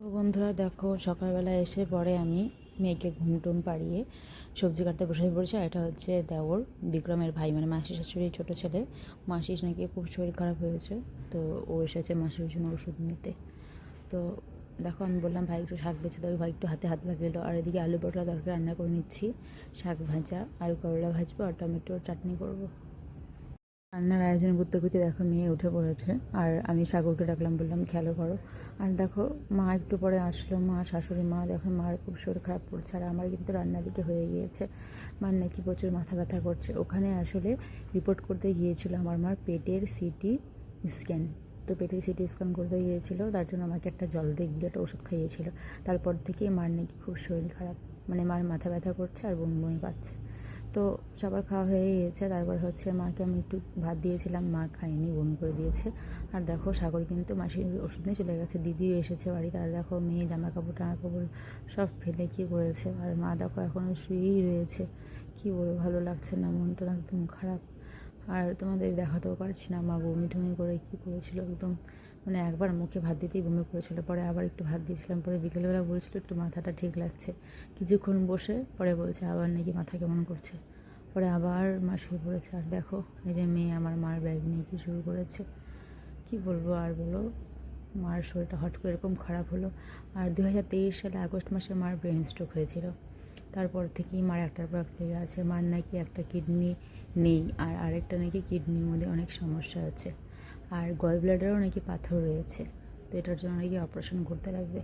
তো বন্ধুরা দেখো, সকালবেলা এসে পরে আমি মেয়েকে ঘুম টুম পাড়িয়ে সবজি কাটতে বসে পড়েছি। আর এটা হচ্ছে দেওর বিক্রমের ভাই, মানে মাসি শাশুড়ির ছোটো ছেলে। মাসির নাকি খুব শরীর খারাপ হয়েছে, তো ও এসেছে মাসির জন্য ওষুধ নিতে। তো দেখো, আমি বললাম ভাই একটু শাক বেছে দাও, ভাই একটু হাতে হাত লাগিয়ে। আর এদিকে আলু পটলা তরকারি রান্না করে নিচ্ছি, শাক ভাজা আর করলা ভাজবো আর টমেটোর চাটনি করবো। রান্নার আয়োজন করতে করতে দেখো মেয়ে উঠে পড়েছে, আর আমি সাগরকে ডাকলাম, বললাম খেয়াল করো। আর দেখো মা একটু পরে আসলো, মা শাশুড়ি মা, দেখো মার খুব শরীর খারাপ পড়ছে। আর আমার কিন্তু রান্না দিকে হয়ে গিয়েছে, মার নাকি প্রচুর মাথা ব্যথা করছে। ওখানে আসলে রিপোর্ট করতে গিয়েছিল আমার মার পেটের সিটি স্ক্যান। তো পেটের সিটি স্ক্যান করতে গিয়েছিল, তার জন্য আমাকে একটা জল দিয়ে একটা ওষুধ খাইয়েছিল। তারপর থেকেই মার নাকি খুব শরীর খারাপ, মানে মার মাথা ব্যথা করছে আর বমি বমি পাচ্ছে। তো সবার খাওয়া হয়ে গিয়েছে। তারপর হচ্ছে মাকে আমি একটু ভাত দিয়েছিলাম, মা খায়নি, বমি করে দিয়েছে। আর দেখো সাগর কিন্তু মাসির ওষুধ নিয়ে চলে গেছে, দিদিও এসেছে বাড়িতে। আর দেখো মেয়ে জামা কাপড় টামা কাপড় সব ফেলে কী করেছে। আর মা দেখো এখনও শুয়েই রয়েছে, কী বলবো, ভালো লাগছে না, মনটা একদম খারাপ। আর তোমাদের দেখাতেও পারছি না, মা বমি টমি করে কী করেছিল একদম, মানে একবার মুখে ভাত দিতেই বমি করেছিল। পরে আবার একটু ভাত দিয়েছিলাম, পরে বিকেলবেলা বলেছিল একটু মাথাটা ঠিক লাগছে। কিছুক্ষণ বসে পরে বলছে আবার নাকি মাথা কেমন করছে। পরে আবার মা শুয়ে পড়েছে। আর দেখো এই যে মেয়ে আমার মার ব্যাগ নিয়ে কি শুরু করেছে, কি বলবো আর বলো। মার শরীরটা হট করে এরকম খারাপ হলো। আর 2023 সালে আগস্ট মাসে মার ব্রেন স্ট্রোক হয়েছিল। তারপর থেকেই মার একটার পর একটা লেগে আছে। মার নাকি একটা কিডনি নেই, আর আরেকটা নাকি কিডনির মধ্যে অনেক সমস্যা আছে, আর গল ব্লাডারও নাকি পাথর রয়েছে। তো এটার জন্য নাকি অপারেশন করতে লাগবে।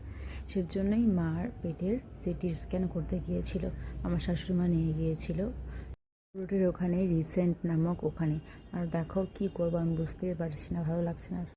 সেজন্যই মার পেটের সিটি স্ক্যান করতে গিয়েছিল, আমার শাশুড়ি মা নিয়ে গিয়েছিল রুটির ওখানে, রিসেন্ট নামক ওখানে। আর দেখো কি করবো আমি বুঝতেই পারছি না, ভালো লাগছে না।